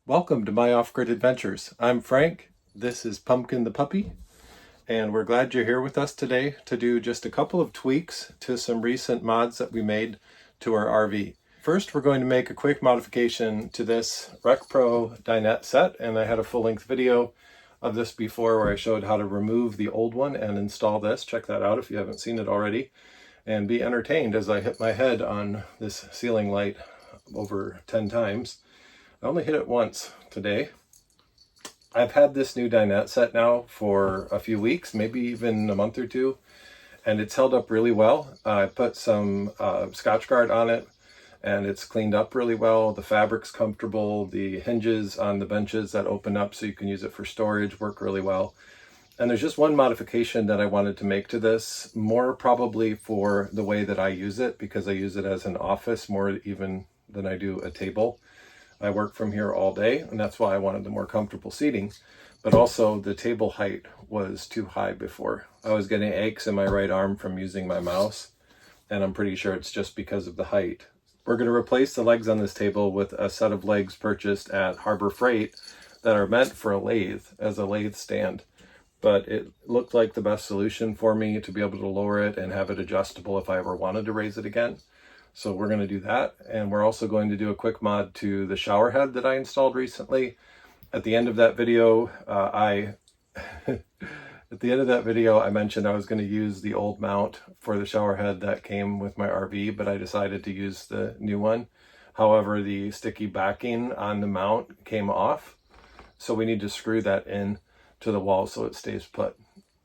Welcome to my off-grid adventures. I'm Frank, this is Pumpkin the puppy, and we're glad you're here with us today to do just a couple of tweaks to some recent mods that we made to our RV. First, we're going to make a quick modification to this Rec Pro dinette set, and I had a full-length video of this before where I showed how to remove the old one and install this. Check that out if you haven't seen it already, and be entertained as I hit my head on this ceiling light over 10 times. I only hit it once today. I've had this new dinette set now for a few weeks, maybe even a month or two, and it's held up really well. I put some Scotchgard on it and it's cleaned up really well. The fabric's comfortable. The hinges on the benches that open up so you can use it for storage work really well. And there's just one modification that I wanted to make to this, more probably for the way that I use it, because I use it as an office more even than I do a table. I work from here all day, and that's why I wanted the more comfortable seating. But also the table height was too high before. I was getting aches in my right arm from using my mouse, and I'm pretty sure it's just because of the height. We're going to replace the legs on this table with a set of legs purchased at Harbor Freight that are meant for a lathe, as a lathe stand. But it looked like the best solution for me to be able to lower it and have it adjustable if I ever wanted to raise it again. So we're going to do that, and we're also going to do a quick mod to the shower head that I installed recently. At the end of that video, I mentioned I was going to use the old mount for the shower head that came with my RV, but I decided to use the new one. However, the sticky backing on the mount came off, so we need to screw that in to the wall so it stays put.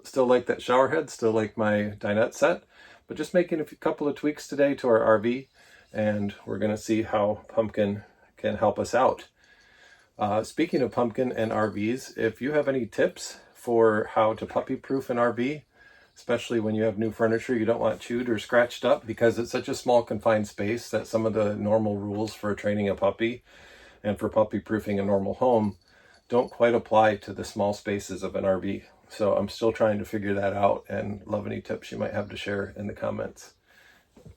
Still like that shower head, still like my dinette set, but just making a couple of tweaks today to our RV, and we're going to see how Pumpkin can help us out. Speaking of Pumpkin and RVs, if you have any tips for how to puppy-proof an RV, especially when you have new furniture you don't want chewed or scratched up, because it's such a small confined space that some of the normal rules for training a puppy and for puppy-proofing a normal home don't quite apply to the small spaces of an RV. So I'm still trying to figure that out, and love any tips you might have to share in the comments.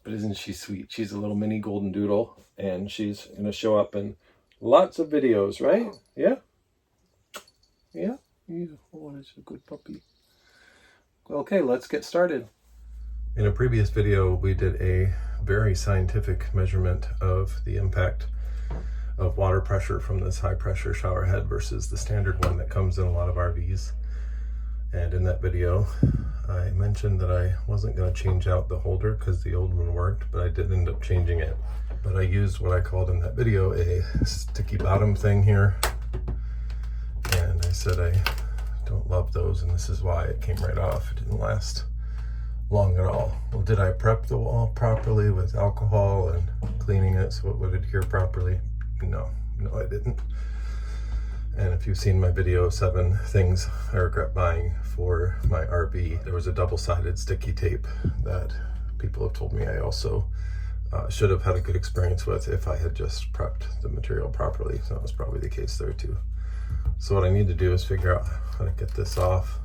But isn't she sweet? She's a little mini golden doodle, and she's going to show up in lots of videos, right? Yeah? Yeah? Oh, she's a good puppy. Okay, let's get started. In a previous video, we did a very scientific measurement of the impact of water pressure from this high pressure shower head versus the standard one that comes in a lot of RVs. And in that video, I mentioned that I wasn't going to change out the holder because the old one worked, but I did end up changing it. But I used what I called in that video a sticky bottom thing here. And I said I don't love those, and this is why it came right off. It didn't last long at all. Well, did I prep the wall properly with alcohol and cleaning it so it would adhere properly? No, I didn't. And if you've seen my video, 7 things I regret buying for my RV, there was a double-sided sticky tape that people have told me I also should have had a good experience with if I had just prepped the material properly. So that was probably the case there too. So what I need to do is figure out how to get this off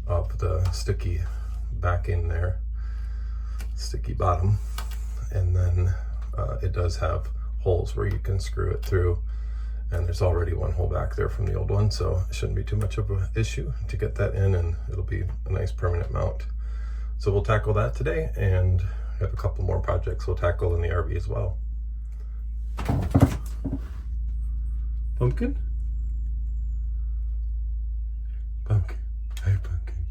of the sticky backing there, sticky bottom. And then it does have holes where you can screw it through. And there's already one hole back there from the old one, so it shouldn't be too much of an issue to get that in, and it'll be a nice permanent mount. So we'll tackle that today, and have a couple more projects we'll tackle in the RV as well. Pumpkin? Pumpkin. Hi, Pumpkin.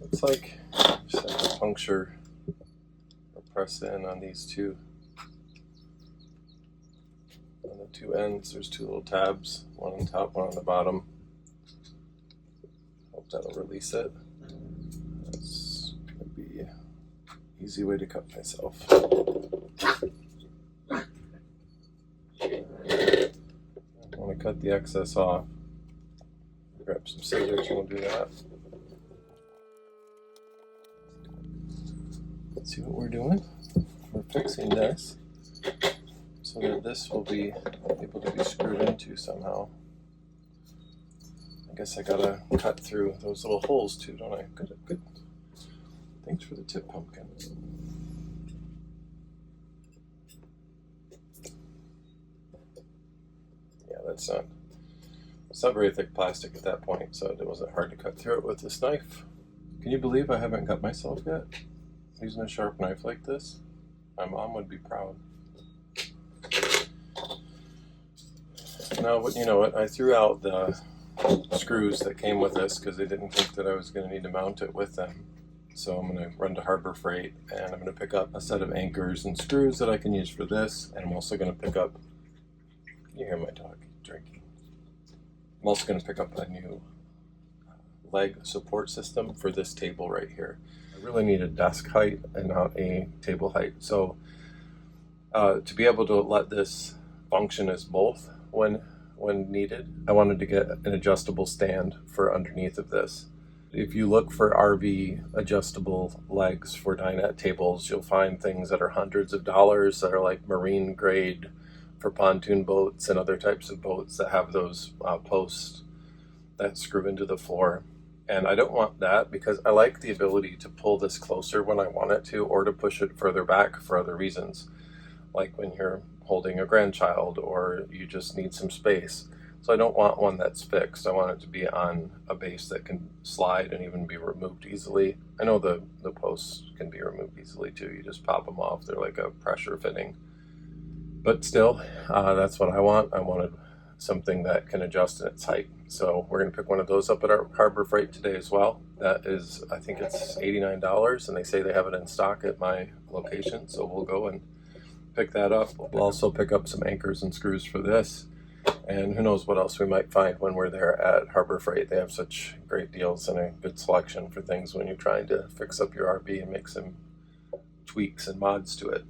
Looks like just have to puncture or press in on these two. On the two ends, there's 2 little tabs, one on top, one on the bottom. Hope that'll release it. That's gonna be an easy way to cut myself. I want to cut the excess off. Grab some scissors and we'll do that. Let's see what we're doing. We're fixing this so that this will be able to be screwed into somehow. I guess I gotta cut through those little holes too, don't I? Good. Thanks for the tip, Pumpkin. it's not very thick plastic at that point, so it wasn't hard to cut through it with this knife. Can you believe I haven't cut myself yet? Using a sharp knife like this? My mom would be proud. Now, you know what? I threw out the screws that came with this because I didn't think that I was going to need to mount it with them. So I'm going to run to Harbor Freight and I'm going to pick up a set of anchors and screws that I can use for this. And I'm also going to pick up, you hear my dog drinking. I'm also going to pick up a new leg support system for this table right here. I really need a desk height and not a table height. So to be able to let this function as both when needed, I wanted to get an adjustable stand for underneath of this. If you look for RV adjustable legs for dinette tables, you'll find things that are hundreds of dollars that are like marine grade for pontoon boats and other types of boats that have those posts that screw into the floor. And I don't want that because I like the ability to pull this closer when I want it to, or to push it further back for other reasons, like when you're holding a grandchild or you just need some space. So I don't want one that's fixed. I want it to be on a base that can slide and even be removed easily. I know the posts can be removed easily too. You just pop them off. They're like a pressure fitting. But still, that's what I want. I wanted something that can adjust in its height. So we're going to pick one of those up at our Harbor Freight today as well. That is, I think it's $89, and they say they have it in stock at my location. So we'll go and pick that up. We'll also pick up some anchors and screws for this. And who knows what else we might find when we're there at Harbor Freight. They have such great deals and a good selection for things when you're trying to fix up your RV and make some tweaks and mods to it.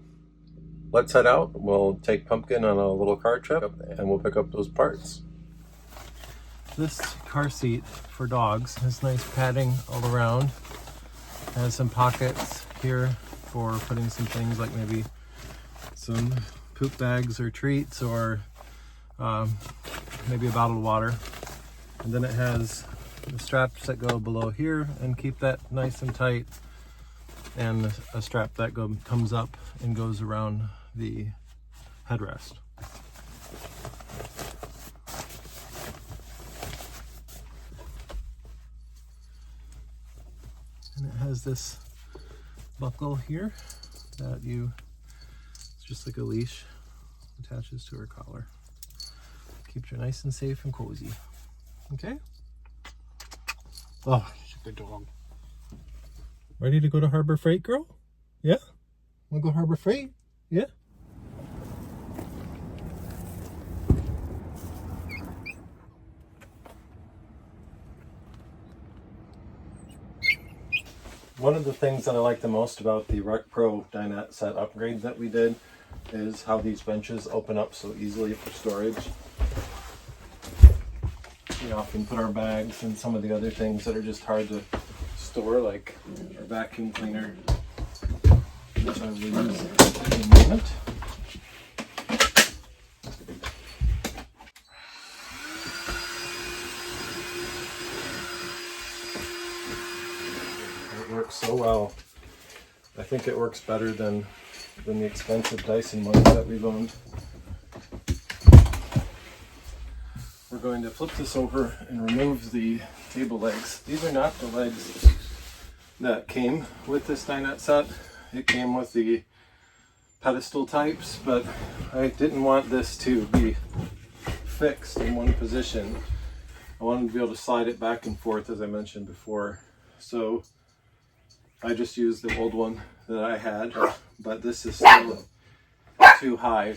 Let's head out. We'll take Pumpkin on a little car trip and we'll pick up those parts. This car seat for dogs has nice padding all around. It has some pockets here for putting some things like maybe some poop bags or treats, or maybe a bottle of water. And then it has the straps that go below here and keep that nice and tight, and a strap that comes up and goes around the headrest. And it has this buckle here that it's just like a leash, attaches to her collar. Keeps her nice and safe and cozy. Okay? Oh, she's a good dog. Ready to go to Harbor Freight, girl? Yeah? Wanna go Harbor Freight? Yeah? One of the things that I like the most about the Rec Pro dinette set upgrade that we did is how these benches open up so easily for storage. We often put our bags and some of the other things that are just hard to store, like our vacuum cleaner, which I will use in a moment. It works so well. I think it works better than the expensive Dyson ones that we've owned. We're going to flip this over and remove the table legs. These are not the legs that came with this dinette set. It came with the pedestal types, but I didn't want this to be fixed in one position. I wanted to be able to slide it back and forth, as I mentioned before. So I just used the old one that I had, but this is still too high.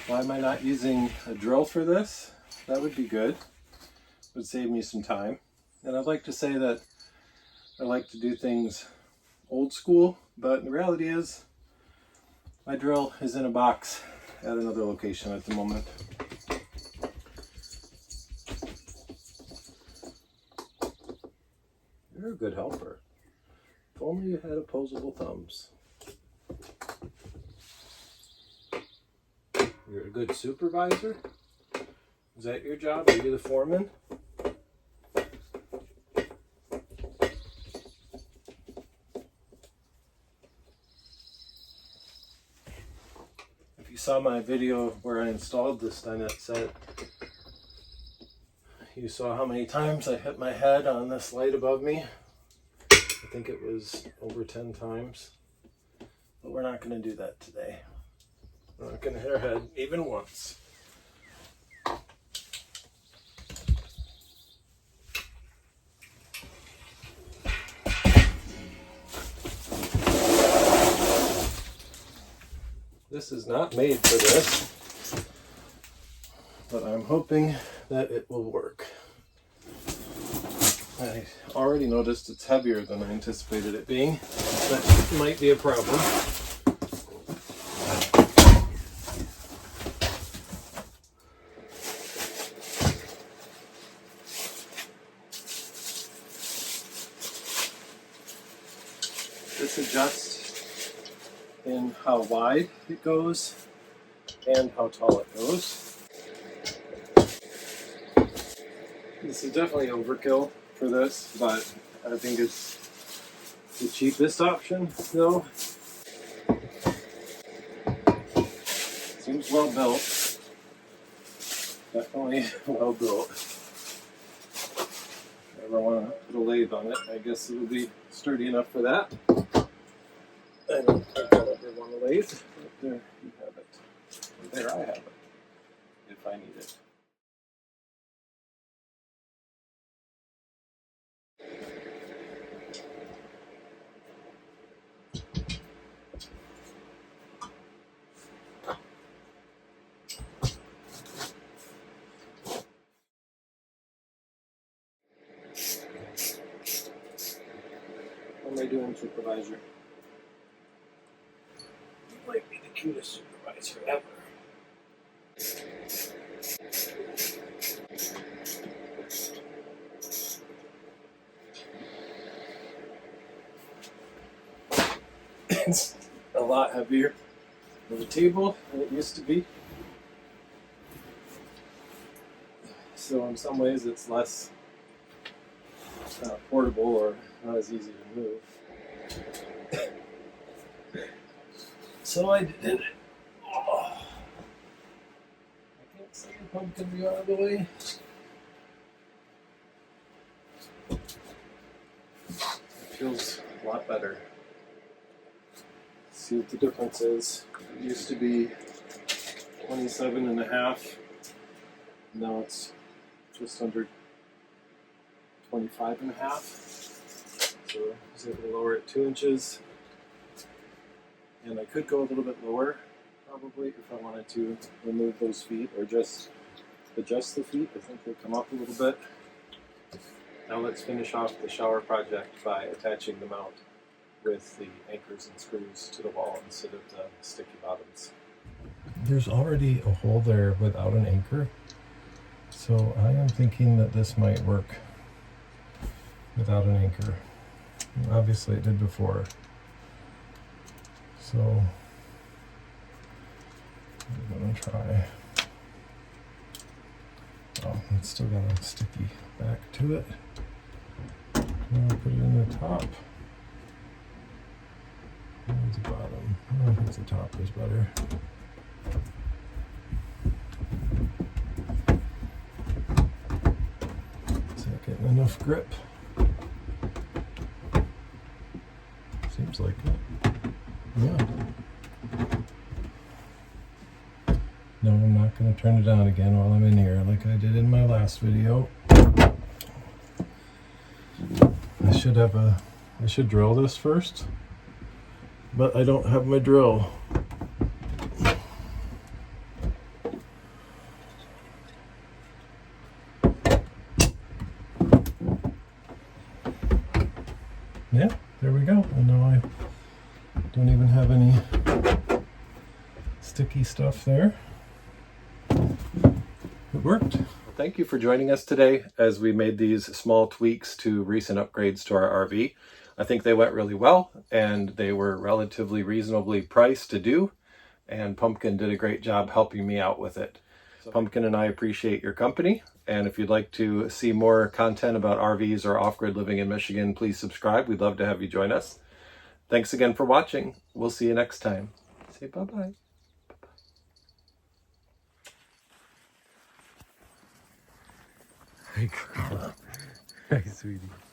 Why am I not using a drill for this? That would be good. It would save me some time. And I'd like to say that I like to do things old school, but the reality is my drill is in a box at another location at the moment. You're a good helper. If only you had opposable thumbs. You're a good supervisor? Is that your job? Are you the foreman? If you saw my video where I installed this dinette set, You saw how many times I hit my head on this light above me. I think it was over 10 times. But we're not going to do that today. We're not going to hit our head even once. This is not made for this, but I'm hoping that it will work. I already noticed it's heavier than I anticipated it being. That might be a problem. This adjusts in how wide it goes and how tall it goes. This is definitely overkill for this, but I think it's the cheapest option though. Seems well built. Definitely well built. If I ever want to put a lathe on it, I guess it'll be sturdy enough for that. I don't think I'll ever want a lathe, but there you have it. And there I have it, if I need it. How am I doing, supervisor? You might be the cutest supervisor ever. It's a lot heavier of a table than it used to be. So in some ways it's less portable or not as easy to move. So I did it. Oh. I can't see the pumpkin be out of the way. It feels a lot better. See what the difference is. It used to be 27.5. Now it's just under 25.5. So I was able to lower it 2 inches. And I could go a little bit lower, probably, if I wanted to remove those feet or just adjust the feet. I think they'll come up a little bit. Now let's finish off the shower project by attaching the mount with the anchors and screws to the wall instead of the sticky bottoms. There's already a hole there without an anchor, so I am thinking that this might work without an anchor. Obviously it did before. So I'm going to try. Oh, it's still got a sticky back to it. Now I'll put it in the top. Where's the bottom? I think the top is better. Is that getting enough grip? Seems like it. Yeah. No, I'm not going to turn it down again while I'm in here like I did in my last video. I should drill this first, but I don't have my drill. Yeah, there we go. And now I don't even have any sticky stuff there. It worked. Thank you for joining us today as we made these small tweaks to recent upgrades to our RV. I think they went really well and they were relatively reasonably priced to do, and Pumpkin did a great job helping me out with it. Pumpkin and I appreciate your company, and if you'd like to see more content about RVs or off-grid living in Michigan, please subscribe. We'd love to have you join us. Thanks again for watching. We'll see you next time. Say bye-bye. Hi, sweetie.